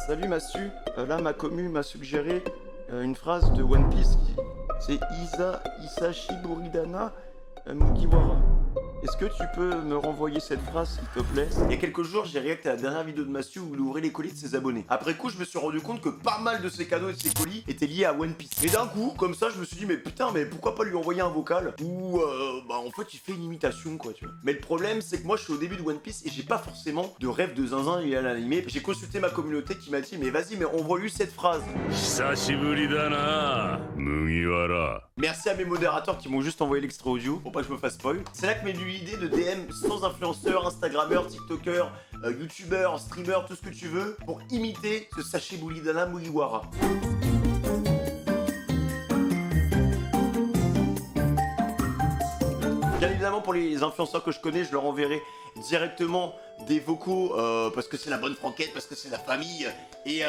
Salut Massu, là ma commu m'a suggéré une phrase de One Piece qui... C'est Isashi Buridana Mugiwara. Est-ce que tu peux me renvoyer cette phrase s'il te plaît? Il y a quelques jours, j'ai réacté à la dernière vidéo de Massu où il ouvrait les colis de ses abonnés. Après coup, je me suis rendu compte que pas mal de ses cadeaux et de ses colis étaient liés à One Piece. Et d'un coup, comme ça, je me suis dit, mais putain, mais pourquoi pas lui envoyer un vocal où, en fait, il fait une imitation, quoi, tu vois. Mais le problème, c'est que moi, je suis au début de One Piece et j'ai pas forcément de rêve de zinzin lié à l'animé. J'ai consulté ma communauté qui m'a dit, mais vas-y, mais envoie-lui cette phrase. Hisashiburi da na, Mugiwara. Merci à mes modérateurs qui m'ont juste envoyé l'extrait audio pour pas que je me fasse spoil. C'est là que m'est venue l'idée de DM sans influenceurs, instagrammeurs, tiktokers, youtubeurs, streamers, tout ce que tu veux, pour imiter ce Sashi Buridana Mugiwara. Bien évidemment, pour les influenceurs que je connais, je leur enverrai directement des vocaux parce que c'est la bonne franquette, parce que c'est la famille. Et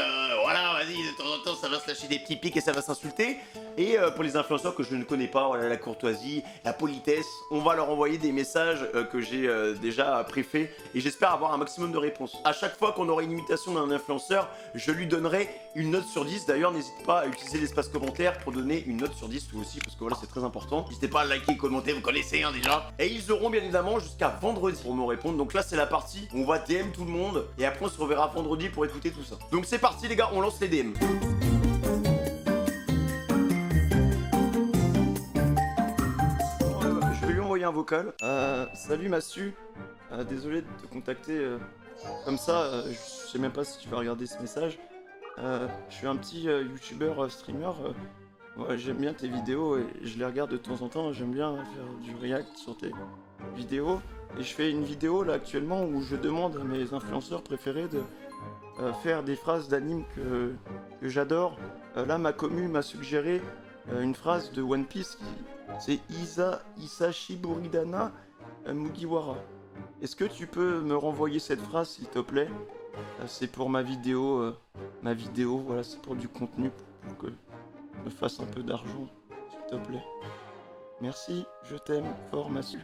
voilà, vas-y, de temps en temps, ça va se lâcher des petits pics et ça va s'insulter. Et pour les influenceurs que je ne connais pas, voilà, la courtoisie, la politesse, on va leur envoyer des messages que j'ai déjà préfaits. Et j'espère avoir un maximum de réponses. À chaque fois qu'on aura une imitation d'un influenceur, je lui donnerai une note sur 10. D'ailleurs, n'hésite pas à utiliser l'espace commentaire pour donner une note sur 10 toi aussi, parce que voilà, c'est très important. N'hésitez pas à liker, commenter, vous connaissez hein, déjà. Et ils auront bien évidemment jusqu'à vendredi pour me répondre. Donc là, c'est la partie où on va DM tout le monde. Et après, on se reverra vendredi pour écouter tout ça. Donc c'est parti les gars, on lance les DM. Je vais lui envoyer un vocal. Salut Massu, désolé de te contacter comme ça, je sais même pas si tu vas regarder ce message. Je suis un petit youtubeur streamer, ouais, j'aime bien tes vidéos et je les regarde de temps en temps, j'aime bien faire du react sur tes vidéos. Et je fais une vidéo là actuellement où je demande à mes influenceurs préférés de faire des phrases d'anime que j'adore. Là ma commu m'a suggéré une phrase de One Piece qui... C'est Isashi Buridana Mugiwara. Est-ce que tu peux me renvoyer cette phrase s'il te plaît? C'est pour ma vidéo, voilà, c'est pour du contenu, pour que je me fasse un peu d'argent, s'il te plaît. Merci, je t'aime fort Massu.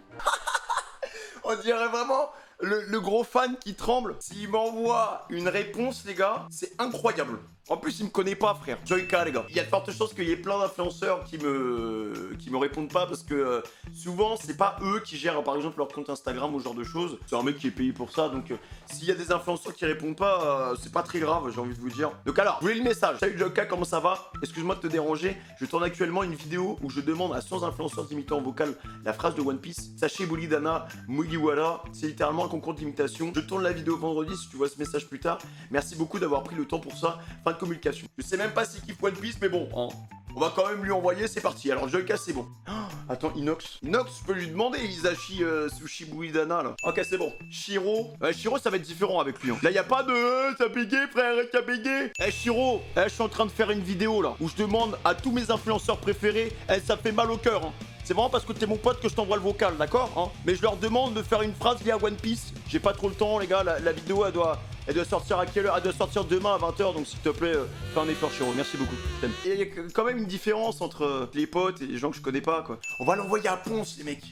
On dirait vraiment le gros fan qui tremble. S'il m'envoie une réponse, les gars, c'est incroyable. En plus, il me connaît pas, frère. Joyka, les gars. Il y a de fortes chances qu'il y ait plein d'influenceurs qui me répondent pas parce que souvent, c'est pas eux qui gèrent, par exemple, leur compte Instagram ou ce genre de choses. C'est un mec qui est payé pour ça. Donc, s'il y a des influenceurs qui répondent pas, c'est pas très grave, j'ai envie de vous dire. Donc, alors, vous voulez le message? Salut Joyka, comment ça va? Excuse-moi de te déranger. Je tourne actuellement une vidéo où je demande à 100 influenceurs d'imiter en vocal la phrase de One Piece. Sashi Buridana Mugiwara. C'est littéralement un concours d'imitation. Je tourne la vidéo vendredi si tu vois ce message plus tard. Merci beaucoup d'avoir pris le temps pour ça. Fin de communication. Je sais même pas s'il kiffe One Piece, mais bon, hein, on va quand même lui envoyer, c'est parti. Alors, Joyka, c'est bon. Oh, attends, Inox. Inox, je peux lui demander, Isashi Sushi Buridana, là. Ok, c'est bon. Shiro. Shiro, ça va être différent avec lui. Hein. Là, y a pas de t'as payé, frère, t'as payé. Shiro, je suis en train de faire une vidéo, là, où je demande à tous mes influenceurs préférés, ça fait mal au cœur, hein. C'est vraiment parce que t'es mon pote que je t'envoie le vocal, d'accord hein. Mais je leur demande de faire une phrase liée à One Piece. J'ai pas trop le temps, les gars. La vidéo, elle doit sortir à quelle heure? Elle doit sortir demain à 20h. Donc, s'il te plaît, fais un effort, Chiro. Merci beaucoup. Je t'aime. Et il y a quand même une différence entre les potes et les gens que je connais pas, quoi. On va l'envoyer à Ponce, les mecs.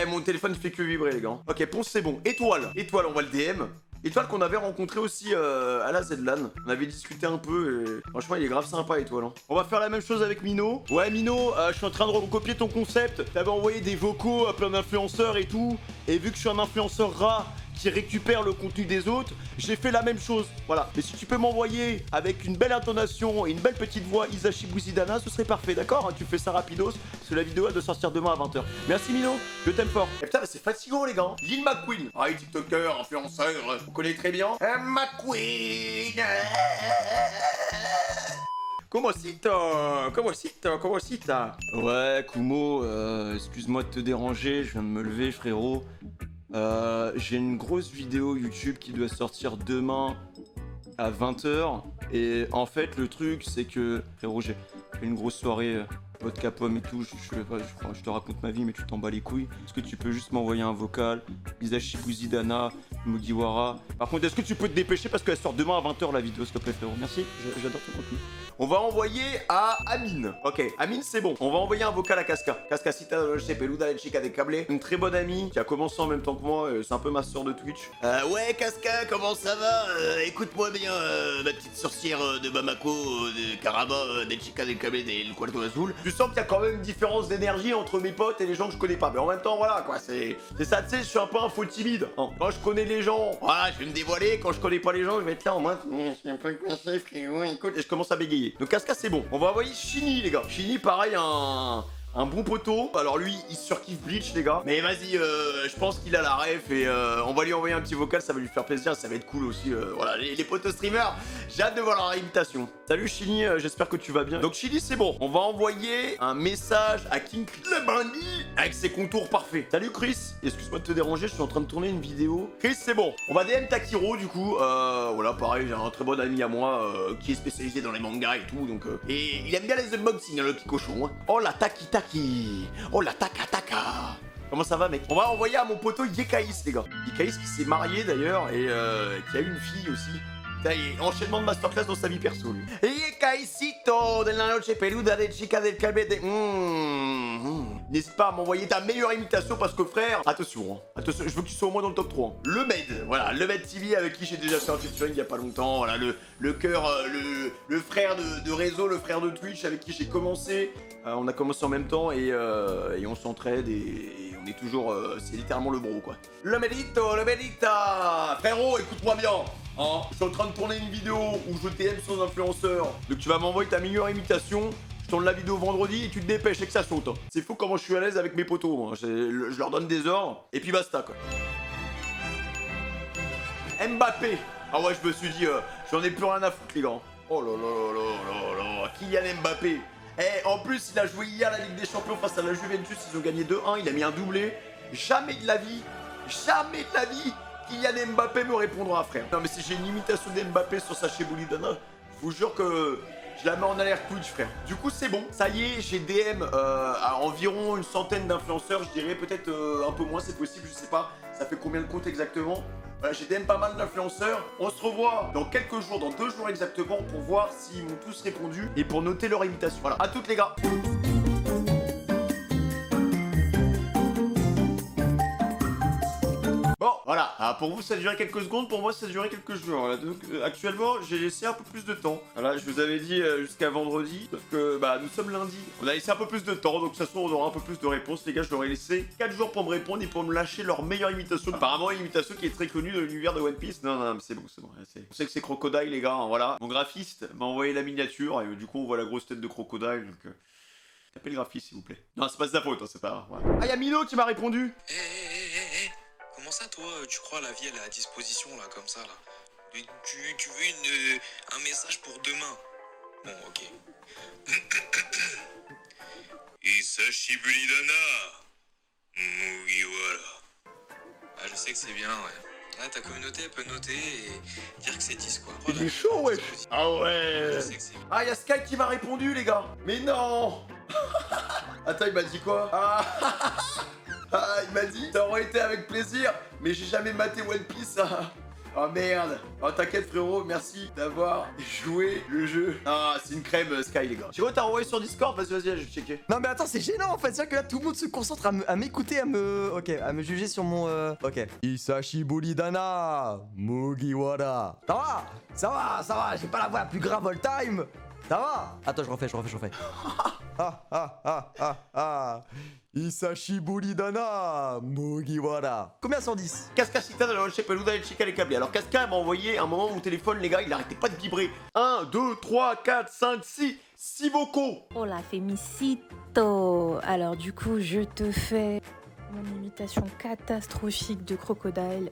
Mon téléphone fait que vibrer, les gars. Ok, Ponce, c'est bon. Étoile. Étoile, on va le DM. Étoile qu'on avait rencontré aussi à la ZLAN. On avait discuté un peu et franchement il est grave sympa Étoile. Hein. On va faire la même chose avec Mino. Ouais Mino, je suis en train de recopier ton concept. T'avais envoyé des vocaux à plein d'influenceurs et tout. Et vu que je suis un influenceur rat qui récupère le contenu des autres, j'ai fait la même chose. Voilà. Mais si tu peux m'envoyer avec une belle intonation et une belle petite voix Isashi Buridana, ce serait parfait, d'accord? Tu fais ça rapidos, parce que la vidéo elle doit sortir demain à 20h. Merci Mino, je t'aime fort. Et putain, c'est fatigant les gars. Lil McQueen. Ah, TikToker, influenceur, vous connaissez très bien. McQueen. Comment sita? Ouais, Kumo, excuse-moi de te déranger, je viens de me lever, frérot. J'ai une grosse vidéo YouTube qui doit sortir demain à 20h. Et en fait, le truc, c'est que, frérot, j'ai fait une grosse soirée vodka pomme et tout. Je te raconte ma vie, mais tu t'en bats les couilles. Est-ce que tu peux juste m'envoyer un vocal? Isashi Buridana Mugiwara. Par contre, est-ce que tu peux te dépêcher parce qu'elle sort demain à 20h la vidéo, s'il te plaît, frérot. Merci, j'adore ton contenu. On va envoyer à Amine. Ok, Amine, c'est bon. On va envoyer un vocal à Casca. Cascasita, je sais, peluda, la chica des câblés. Une très bonne amie qui a commencé en même temps que moi. C'est un peu ma sœur de Twitch. Ouais, Casca, comment ça va? Écoute-moi bien, ma petite sorcière de Bamako, de Karaba, des chica des câblés, del Cuarto Azul. Tu sens qu'il y a quand même une différence d'énergie entre mes potes et les gens que je connais pas. Mais en même temps, voilà, quoi, c'est ça, tu sais, je suis un peu un faux timide. Hein. Quand je connais les gens, voilà, je vais me dévoiler. Quand je connais pas les gens, je vais être là en mode, je suis un peu coincé, frérot, écoute, et je commence à bégayer. Donc Casca, c'est bon. On va envoyer Shini, les gars. Shini, pareil, un bon poteau. Alors lui, il surkiffe Bleach, les gars. Mais vas-y, je pense qu'il a la ref et on va lui envoyer un petit vocal, ça va lui faire plaisir, ça va être cool aussi. Voilà, les potos streamers, j'ai hâte de voir leur invitation. Salut Chini, j'espère que tu vas bien. Donc Chini, c'est bon. On va envoyer un message à King Chris le bandit avec ses contours parfaits. Salut Chris, excuse-moi de te déranger, je suis en train de tourner une vidéo. Chris, c'est bon. On va DM Takiro du coup. Voilà, pareil, j'ai un très bon ami à moi qui est spécialisé dans les mangas et tout. Donc, et il aime bien les unboxings, hein, le petit cochon. Hein. Oh la Takita. Oh la taka. Comment ça va mec? On va envoyer à mon poteau Yekaïs les gars. Yekaïs qui s'est marié d'ailleurs et qui a eu une fille aussi. Ça y est, enchaînement de masterclass dans sa vie perso lui. Yekaïsito de la noche peluda de chica del cabete. N'hésite pas à m'envoyer ta meilleure imitation parce que frère, attention, hein. Attention, je veux qu'il soit au moins dans le top 3. Hein. Le Med, voilà, le Med TV avec qui j'ai déjà fait un featuring il y a pas longtemps. Voilà, le cœur, le frère de réseau, le frère de Twitch avec qui j'ai commencé. On a commencé en même temps et on s'entraide et on est toujours, c'est littéralement le bro quoi. Le Medito, le Medita, frérot, écoute-moi bien. Hein, je suis en train de tourner une vidéo où je DM sans influenceur. Donc tu vas m'envoyer ta meilleure imitation. Je tourne la vidéo vendredi et tu te dépêches et que ça saute. Hein. C'est fou comment je suis à l'aise avec mes potos. Hein. Je leur donne des ordres et puis basta quoi. Mbappé. Ah ouais, je me suis dit, j'en ai plus rien à foutre les gars. Oh là là là là là. Kylian Mbappé. Eh, en plus, il a joué hier la Ligue des Champions face à la Juventus. Ils ont gagné 2-1. Il a mis un doublé. Jamais de la vie. Kylian Mbappé me répondra, frère. Non, mais si j'ai une imitation d'Mbappé sur Sacha Boulidana, je vous jure que je la mets en alerte Twitch, frère. Du coup, c'est bon. Ça y est, j'ai DM à environ une centaine d'influenceurs. Je dirais peut-être un peu moins, c'est possible, je sais pas. Ça fait combien de comptes exactement? Voilà, j'ai DM pas mal d'influenceurs. On se revoit dans quelques jours, dans 2 jours exactement, pour voir s'ils m'ont tous répondu et pour noter leur imitation. Voilà, à toutes les gars. Bon, voilà, alors pour vous ça a duré quelques secondes, pour moi ça a duré quelques jours. Voilà. Donc actuellement j'ai laissé un peu plus de temps. Voilà, je vous avais dit jusqu'à vendredi, parce que bah nous sommes lundi. On a laissé un peu plus de temps, donc de toute façon on aura un peu plus de réponses. Les gars, je leur ai laissé 4 jours pour me répondre et pour me lâcher leur meilleure imitation. Apparemment une imitation qui est très connue dans l'univers de One Piece. Non, mais c'est bon. On sait que c'est Crocodile les gars, hein, voilà. Mon graphiste m'a envoyé la miniature et du coup on voit la grosse tête de Crocodile, donc... Tapez le graphiste s'il vous plaît. Non, c'est pas de sa faute, hein, c'est pas... Voilà. Ah, y'a Mino qui m'a répondu. Comment ça, toi, tu crois la vie, elle est à disposition, là, comme ça, là? Tu veux un message pour demain? Bon, ok. Isashi Buridana Mugiwara. Ah, je sais que c'est bien, ouais. Ouais, ta communauté, elle peut noter et dire que c'est 10, quoi. Il est chaud, ouais. Ah ouais. Je sais que c'est bien. Ah, y'a Sky qui m'a répondu, les gars. Mais non. Attends, il m'a dit quoi? Ah, il m'a dit, ça aurait été avec plaisir, mais j'ai jamais maté One Piece. Oh merde. Oh t'inquiète frérot, merci d'avoir joué le jeu. Ah, c'est une crème Sky les gars. Tu vois, t'as envoyé sur Discord? Vas-y, je vais checker. Non mais attends, c'est gênant en fait, c'est-à-dire que là tout le monde se concentre à m'écouter, à me juger sur mon ok. Isashi Buridana Mugiwara. Ça va, j'ai pas la voix la plus grave all time. Ça va. Attends, je refais. Isashi Buridana Mugiwara. Combien sur 10? Cascasita de la noche peluda del chica les câblés. Alors Casca m'a envoyé un moment mon téléphone les gars, il arrêtait pas de vibrer. 1, 2, 3, 4, 5, 6 vocaux. Hola, Femisito. Alors du coup, je te fais mon imitation catastrophique de Crocodile.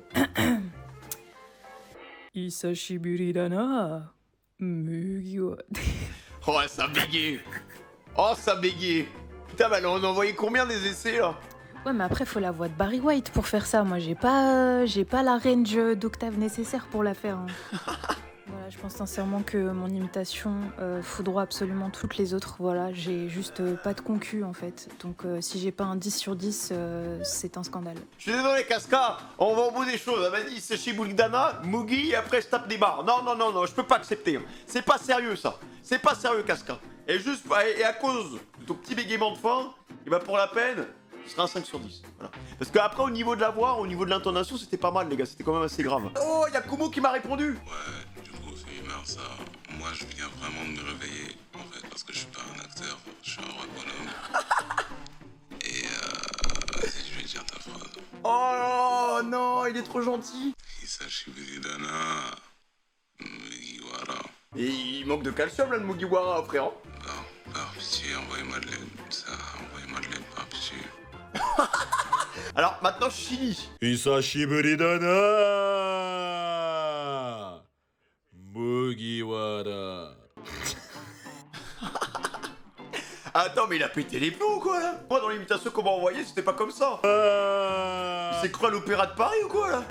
Isashi Buridana Mugiwara. Oh, ça bégait. Oh, ça bégait. Putain, bah on a envoyé combien des essais là? Ouais, mais après, faut la voix de Barry White pour faire ça. Moi, j'ai pas la range d'octave nécessaire pour la faire. Hein. Voilà, Voilà, je pense sincèrement que mon imitation foudroie absolument toutes les autres. Voilà, j'ai juste pas de concu en fait. Donc si j'ai pas un 10 sur 10, c'est un scandale. Je suis désolé, Casca, on va au bout des choses. Elle m'a dit c'est chez Bulgdana, Mugi, et après je tape des barres. Non, je peux pas accepter. C'est pas sérieux ça. C'est pas sérieux, Casca. Et juste, et à cause de ton petit bégaiement de fin, et bah pour la peine, ce sera un 5 sur 10. Voilà. Parce qu'après, au niveau de la voix, au niveau de l'intonation, c'était pas mal, les gars. C'était quand même assez grave. Oh, y'a Kumo qui m'a répondu. Ouais, du coup, c'est une heure ça. Moi, je viens vraiment de me réveiller, en fait, parce que je suis pas un acteur, je suis un vrai bonhomme. Et vas-y, je vais dire ta phrase. Oh non, il est trop gentil. Hisashi Buridana, Mugiwara. Et il manque de calcium, là, le Mugiwara, frère. Par pitié, envoyez-moi de l'aide. Ça, envoyez-moi de l'aide, par pitié. Alors, maintenant, Chili. Hisashiburi da na Mugiwara. Attends, mais il a pété les plombs ou quoi, là? Moi, dans l'imitation qu'on m'a envoyée, c'était pas comme ça. Il s'est cru à l'Opéra de Paris ou quoi, là?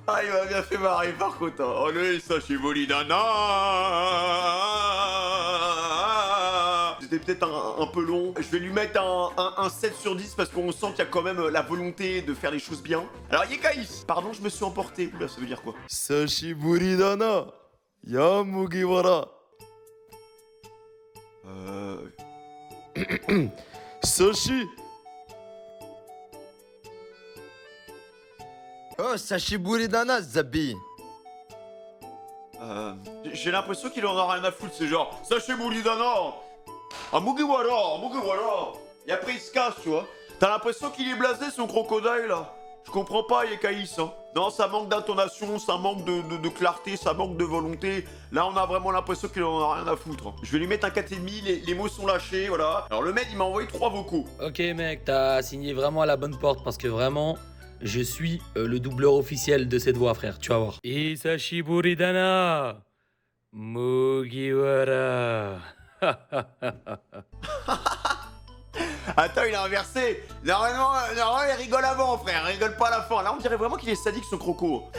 Ah, il m'a bien fait marrer, par contre. Hein. Oh, le Hisashiburi da na. C'était peut-être un peu long. Je vais lui mettre un 7 sur 10 parce qu'on sent qu'il y a quand même la volonté de faire les choses bien. Alors, Yekaïs, pardon, je me suis emporté. Oula, ça veut dire quoi? Sashiburi da na ya Mugiwara. Sashi. Oh, Sashiburi dana, Zabi. J'ai l'impression qu'il en a rien à foutre, c'est genre Sashiburi dana. Ah, Mugiwara. Et après, il se casse, tu vois. T'as l'impression qu'il est blasé, son crocodile, là. Je comprends pas, Yekaïs, hein. Non, ça manque d'intonation, ça manque de clarté, ça manque de volonté. Là, on a vraiment l'impression qu'il en a rien à foutre. Je vais lui mettre un 4,5, les mots sont lâchés, voilà. Alors, le mec, il m'a envoyé 3 vocaux. Ok mec, t'as signé vraiment à la bonne porte parce que vraiment, je suis le doubleur officiel de cette voix frère, tu vas voir. Hisashiburi dana Mugiwara. Attends, il a inversé. Normalement, il rigole avant, frère. Il rigole pas à la fin. Là, on dirait vraiment qu'il est sadique, ce croco.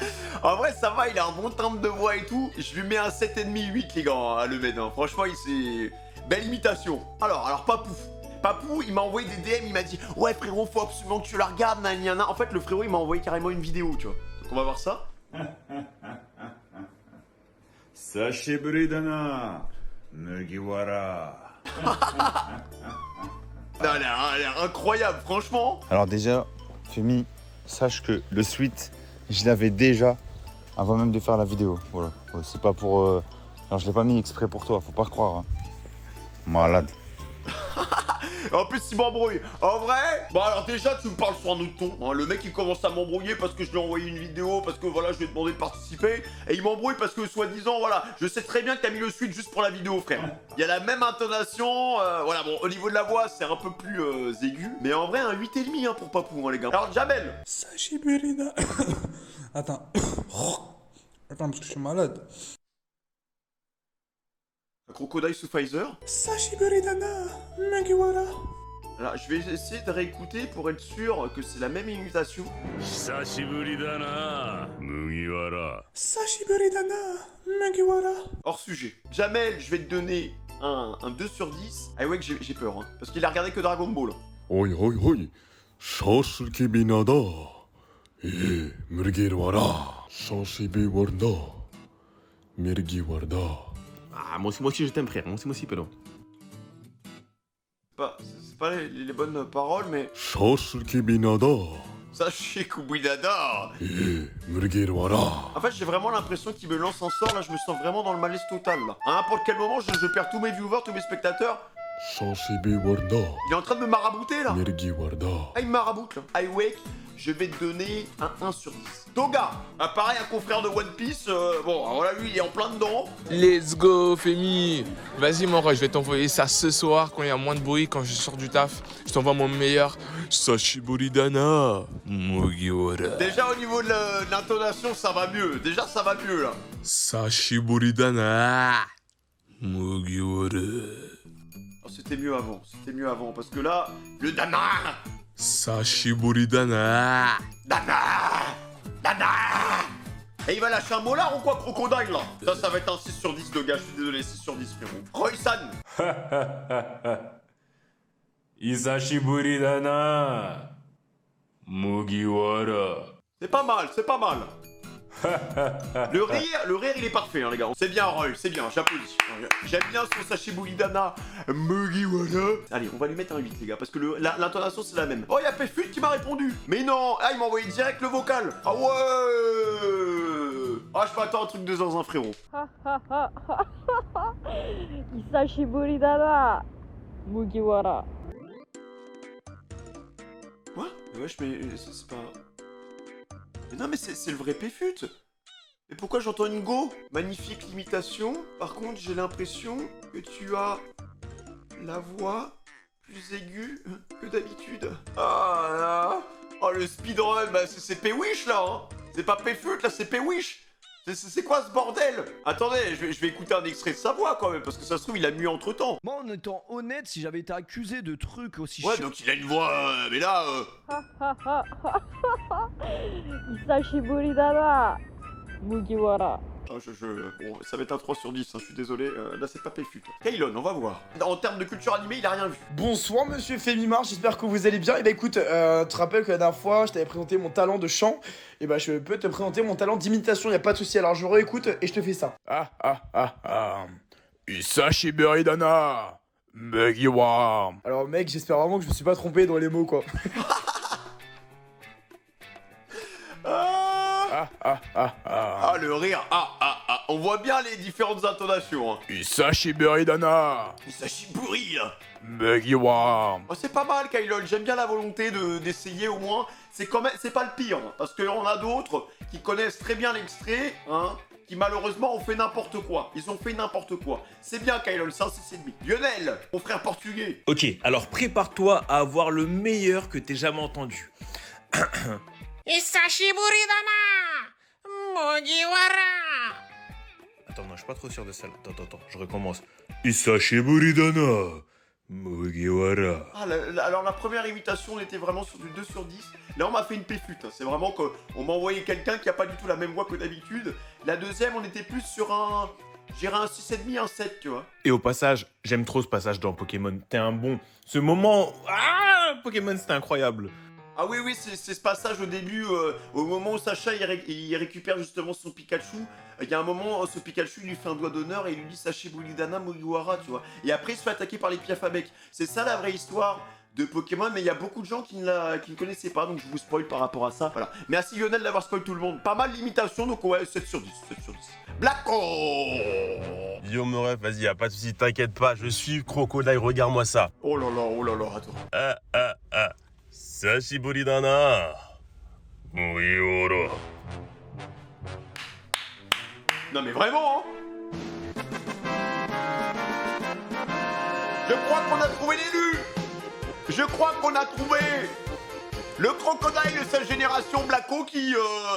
En vrai, ça va, il a un bon timbre de voix et tout. Je lui mets un 7,5, 8, les gars, à le mettre. Hein. Franchement, il s'est... Belle imitation. Alors, Papou. Papou, il m'a envoyé des DM, il m'a dit « Ouais, frérot, faut absolument que tu la regardes, nanana. » En fait, le frérot, il m'a envoyé carrément une vidéo, tu vois. Donc, on va voir ça. Sashiburi da na Mugiwara. Elle a l'air incroyable, franchement. Alors déjà, Femi, sache que le suite, je l'avais déjà avant même de faire la vidéo. Voilà. Ouais, c'est pas pour... Alors je l'ai pas mis exprès pour toi, faut pas croire. Hein. Malade. En plus, il m'embrouille. En vrai, bon alors déjà, tu me parles sur un autre ton. Hein. Le mec, il commence à m'embrouiller parce que je lui ai envoyé une vidéo, parce que voilà, je lui ai demandé de participer. Et il m'embrouille parce que, soi-disant, voilà, je sais très bien que t'as mis le suite juste pour la vidéo, frère. Il y a la même intonation. Voilà, bon, au niveau de la voix, c'est un peu plus aigu. Mais en vrai, un 8,5 hein, pour Papou, hein, les gars. Alors, Jamel. Sashiburi dana. Attends. Attends, parce que je suis malade. Un crocodile sous Pfizer. Sashiburi dana Mugiwara. Alors, je vais essayer de réécouter pour être sûr que c'est la même imitation. Hisashiburi da na Mugiwara. Sashiburi dana Mugiwara. Hors sujet. Jamel, je vais te donner un 2 sur 10. Ah ouais, que j'ai peur, hein. Parce qu'il a regardé que Dragon Ball. Oi, Sasuke nada. Mugiwara. Sashiburi Mugiwara. Ah, moi aussi je t'aime frère, moi aussi pélo. C'est pas les bonnes paroles, mais... Sasuke nada. Sachez Kubidada. Mugiwara. En fait, j'ai vraiment l'impression qu'il me lance un sort, là, je me sens vraiment dans le malaise total, là. À n'importe quel moment, je perds tous mes viewers, tous mes spectateurs. Sashiburi. Il est en train de me marabouter, là. Mugiwara. Ah, il me maraboute, là. I wake, je vais te donner un 1 sur 10. Toga, pareil, un confrère de One Piece, bon, voilà, lui, il est en plein dedans. Let's go, Femi. Vas-y, mon roi, je vais t'envoyer ça ce soir quand il y a moins de bruit, quand je sors du taf. Je t'envoie mon meilleur Sashiburi dana Mugiwara. Déjà, au niveau de l'intonation, ça va mieux. Déjà, ça va mieux, là. Sashiburi dana Mugiwara. Oh, c'était mieux avant, parce que là, le dana. Sashiburi dana. Dana. Et il va lâcher un molar ou quoi, Crocodile, là? Ça va être un 6 sur 10 de gars, je suis désolé, 6 sur 10, frérot. Roy-san. Isashiburi dana. Mugiwara. C'est pas mal, c'est pas mal. Le rire, il est parfait, hein, les gars. C'est bien, Roy, c'est bien, j'applaudis. J'aime bien son Sashiburi dana. Mugiwara. Allez, on va lui mettre un 8, les gars, parce que l'intonation, c'est la même. Oh, il y a Péfut qui m'a répondu. Mais non, ah, il m'a envoyé direct le vocal. Ah ouais. Ah, je m'attends à un truc de zinzin, frérot. Isashiburi dana. Mugiwara. Quoi? Wesh, mais c'est pas... Mais non, mais c'est le vrai Péfut. Mais pourquoi j'entends une go? Magnifique limitation. Par contre, j'ai l'impression que tu as la voix plus aiguë que d'habitude. Ah là. Oh, le speedrun, bah c'est Péwish, là, hein. C'est pas Péfut, là, c'est Péwish. C'est quoi ce bordel? Attendez, je vais écouter un extrait de sa voix quand même, parce que ça se trouve, il a mué entre temps. Moi, en étant honnête, si j'avais été accusé de trucs aussi Ouais, donc il a une voix, mais là. Isashiburi dana. Mugiwara. Ah, bon, ça va être un 3 sur 10, hein, je suis désolé, là c'est pas Péfut. Kaylon, on va voir. En termes de culture animée, il a rien vu. Bonsoir monsieur Fémimar, j'espère que vous allez bien. Et bah écoute, tu te rappelles que la dernière fois, je t'avais présenté mon talent de chant. Et bah je peux te présenter mon talent d'imitation, y a pas de souci. Alors je réécoute et je te fais ça. Isashiburi dana. Mugiwara. Alors mec, j'espère vraiment que je me suis pas trompé dans les mots quoi. Ah, le rire. On voit bien les différentes intonations. Hein. Isashiburi dana. Isashiburi, là. Mugiwara. Oh, c'est pas mal, Kaylon. J'aime bien la volonté d'essayer au moins. C'est quand même, c'est pas le pire, hein, parce qu'on a d'autres qui connaissent très bien l'extrait, hein, qui malheureusement ont fait n'importe quoi. Ils ont fait n'importe quoi. C'est bien, Kaylon, c'est un 6,5. Lionel, mon frère portugais. Ok, alors prépare-toi à avoir le meilleur que t'aies jamais entendu. Isashiburi dana. Mugiwara. Attends, non, je suis pas trop sûr de ça. Attends, je recommence. Isashiburi dana. Mugiwara. Ah, alors la première imitation, on était vraiment sur du 2 sur 10. Là, on m'a fait une péfute. Hein. C'est vraiment qu'on m'a envoyé quelqu'un qui a pas du tout la même voix que d'habitude. La deuxième, on était plus sur un... J'irais un 6,5, un 7, tu vois. Et au passage, j'aime trop ce passage dans Pokémon. T'es un bon... Ce moment... Ah, Pokémon, c'était incroyable. Ah oui, c'est ce passage au début, au moment où Sacha il récupère justement son Pikachu. Il y a un moment, ce Pikachu il lui fait un doigt d'honneur et il lui dit Sashiburi dana Mugiwara, tu vois. Et après il se fait attaquer par les Piafabec. C'est ça la vraie histoire de Pokémon, mais il y a beaucoup de gens qui ne connaissaient pas, donc je vous spoil par rapport à ça. Voilà. Merci Lionel d'avoir spoil tout le monde. Pas mal l'imitation, donc ouais, 7 sur 10, 7 sur 10. Blacko. Guillaume Meuref, vas-y, y'a pas de soucis, t'inquiète pas, je suis Crocodile, regarde-moi ça. Oh là là, attends. Sashiburi dana. Mugiwara. Non mais vraiment, hein. Je crois qu'on a trouvé l'élu. Je crois qu'on a trouvé le Crocodile de cette génération Blacko qui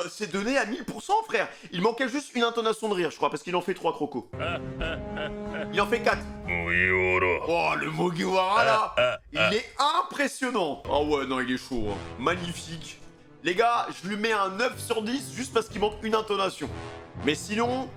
s'est donné à 1000%, frère. Il manquait juste une intonation de rire, je crois, parce qu'il en fait 3 crocos. Il en fait 4. Mugiwara. Oh, le Mugiwara, là, il est impressionnant. Ah ouais, non, il est chaud, hein. Magnifique. Les gars, je lui mets un 9 sur 10 juste parce qu'il manque une intonation. Mais sinon...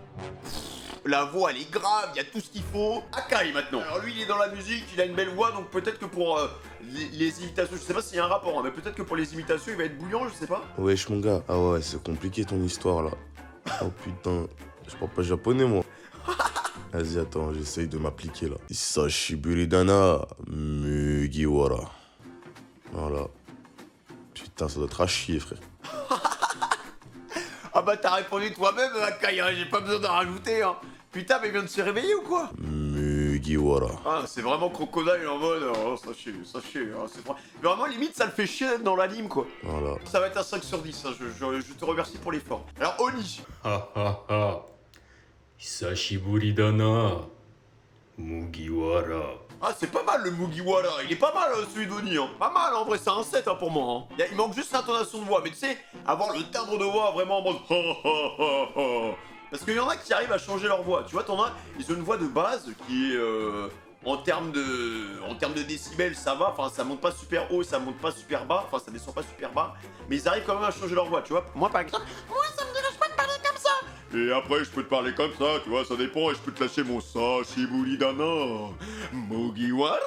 La voix elle est grave, il y a tout ce qu'il faut. Akai maintenant. Alors lui il est dans la musique, il a une belle voix, donc peut-être que pour les imitations, je sais pas s'il y a un rapport, hein, mais peut-être que pour les imitations il va être bouillant, je sais pas. Wesh mon gars, ah ouais c'est compliqué ton histoire là. Oh putain, je parle pas japonais moi. Vas-y attends, j'essaye de m'appliquer là. Isashiburi dana Mugiwara. Voilà. Putain ça doit être à chier frère. Ah bah t'as répondu toi-même Akai, hein, j'ai pas besoin d'en rajouter hein. Putain mais il vient de se réveiller ou quoi? Mugiwara. Ah c'est vraiment Crocodile en mode, oh ça chie, hein, c'est vraiment limite ça le fait chier d'être dans l'anime quoi. Voilà. Ça va être un 5 sur 10, hein, je te remercie pour l'effort. Alors Oni. Isashiburi dana. Mugiwara. Ah c'est pas mal le Mugiwara, il est pas mal celui d'Oni, hein. Pas mal en vrai, c'est un 7 hein, pour moi. Hein. Il manque juste l'intonation de voix, mais tu sais, avoir le timbre de voix vraiment en mode parce qu'il y en a qui arrivent à changer leur voix. Tu vois, t'en as, ils ont une voix de base qui est en termes de décibels, ça va, enfin ça monte pas super haut, ça monte pas super bas, enfin ça descend pas super bas, mais ils arrivent quand même à changer leur voix, tu vois. Moi par exemple, moi ça me dérange pas de parler comme ça. Et après, je peux te parler comme ça, tu vois, ça dépend, et je peux te lâcher mon Sashiburi Dana Mugiwara.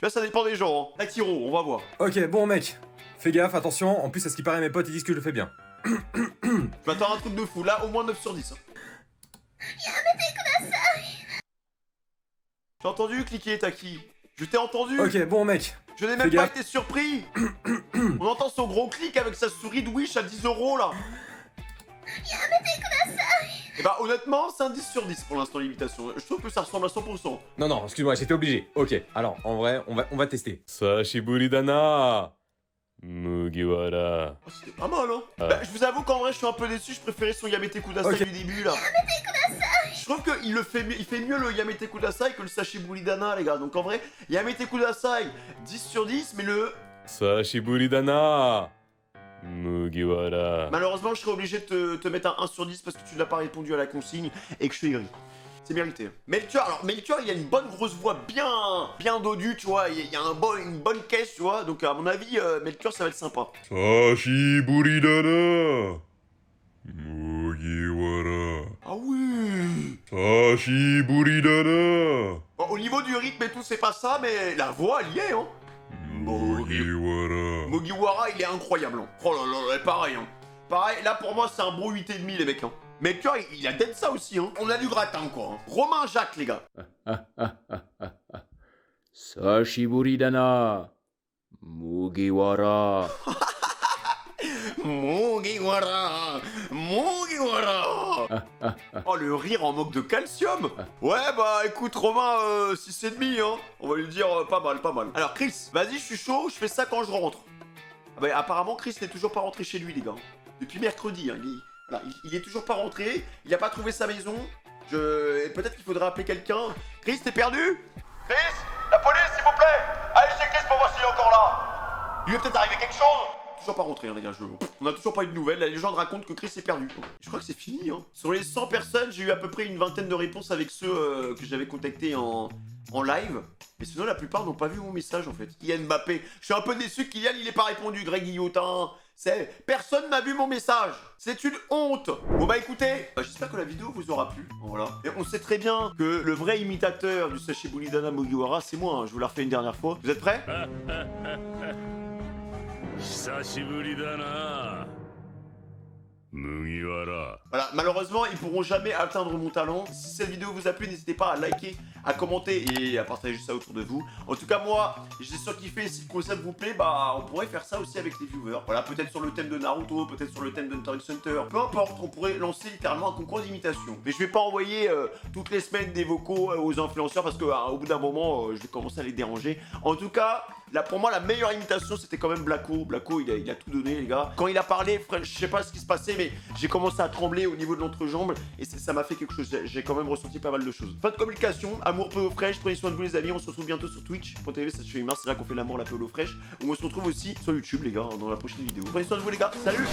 Là, ça dépend des gens, hein. Takiro, on va voir. Ok, bon mec, fais gaffe, attention, en plus à ce qui paraît mes potes ils disent que je le fais bien. Je m'attends à un truc de fou, là, au moins 9 sur 10. Hein. J'ai entendu cliquer, Taki. Je t'ai entendu. Ok, bon mec. Je n'ai même pas été surpris. On entend son gros clic avec sa souris de Wish à 10 € là. Et bah honnêtement, c'est un 10 sur 10 pour l'instant l'imitation. Je trouve que ça ressemble à 100%. Non, non, excuse-moi, j'étais obligé. Ok, alors, en vrai, on va tester. Sashiburi Dana Mugiwara. Oh, c'était pas mal, hein. Bah, je vous avoue qu'en vrai, je suis un peu déçu. Je préférais son Yamete Kudasai du début là. Je trouve qu'il il fait mieux le Yamete Kudasai que le Sashiburi Dana, les gars. Donc en vrai, Yamete Kudasai 10 sur 10, mais le Sashiburi Dana Mugiwara. malheureusement, je serais obligé de te mettre un 1 sur 10 parce que tu n'as pas répondu à la consigne et que je suis gris. C'est mérité. Melchior, alors Melchior, il a une bonne grosse voix bien dodue, tu vois. Il y a une bonne caisse, tu vois. Donc à mon avis, Melchior, ça va être sympa. Sashiburi Dana Mugiwara. Ah oui. Sashiburi Dana Bon, au niveau du rythme et tout, c'est pas ça, mais la voix, elle y est, hein. Mugiwara. Mugiwara, il est incroyable. Hein. Oh là là, pareil. Hein. Pareil, là pour moi, c'est un bon 8,5 les mecs. Hein. Mais tu vois, il a dead ça aussi. Hein. On a du gratin, quoi. Hein. Romain Jacques, les gars. Sashiburi Dana Mugiwara. Mugiwara. Oh, le rire en manque de calcium. Ouais, bah écoute, Romain, 6,5, hein. On va lui dire pas mal. Alors, Chris, vas-y, je suis chaud, je fais ça quand je rentre. Ah bah, apparemment, Chris n'est toujours pas rentré chez lui, les gars. Depuis mercredi, hein. Il est toujours pas rentré, il a pas trouvé sa maison. Peut-être qu'il faudra appeler quelqu'un. Chris, t'es perdu? Chris, la police, s'il vous plaît. Allez chez Chris pour voir s'il est encore là. Il lui est peut-être arrivé quelque chose. Toujours pas rentré, hein, les gars. On a toujours pas eu de nouvelles. La légende raconte que Chris est perdu. Je crois que c'est fini. Hein. Sur les 100 personnes, j'ai eu à peu près une vingtaine de réponses avec ceux que j'avais contactés en live. Mais sinon, la plupart n'ont pas vu mon message en fait. Kylian Mbappé. Je suis un peu déçu que Kylian il ait pas répondu. Greg Guillotin. Personne n'a vu mon message. C'est une honte. Bon bah écoutez, j'espère que la vidéo vous aura plu. Voilà. Et on sait très bien que le vrai imitateur du Sashiburi Dana Mugiwara, c'est moi. Hein. Je vous la refais une dernière fois. Vous êtes prêts? Sashiburi Dana Mugiwara. Voilà, malheureusement, ils pourront jamais atteindre mon talent. Si cette vidéo vous a plu, n'hésitez pas à liker, à commenter et à partager ça autour de vous. En tout cas, moi, j'ai surkiffé. Si le concept vous plaît, bah, on pourrait faire ça aussi avec les viewers. Voilà, peut-être sur le thème de Naruto, peut-être sur le thème d'Hunter x Hunter. Peu importe, on pourrait lancer littéralement un concours d'imitation. Mais je vais pas envoyer toutes les semaines des vocaux aux influenceurs parce que au bout d'un moment, je vais commencer à les déranger. En tout cas, là, pour moi, la meilleure imitation, c'était quand même Blacko. Blacko, il a tout donné, les gars. Quand il a parlé, je sais pas ce qui se passait, mais j'ai commencé à trembler au niveau de l'entrejambe et ça m'a fait quelque chose. J'ai quand même ressenti pas mal de choses. Fin de communication, amour peu au fraîche, prenez soin de vous les amis. On se retrouve bientôt sur Twitch.tv, ça se fait c'est là qu'on fait l'amour, la peu au fraîche. On se retrouve aussi sur YouTube, les gars, dans la prochaine vidéo. Prenez soin de vous, les gars. Salut.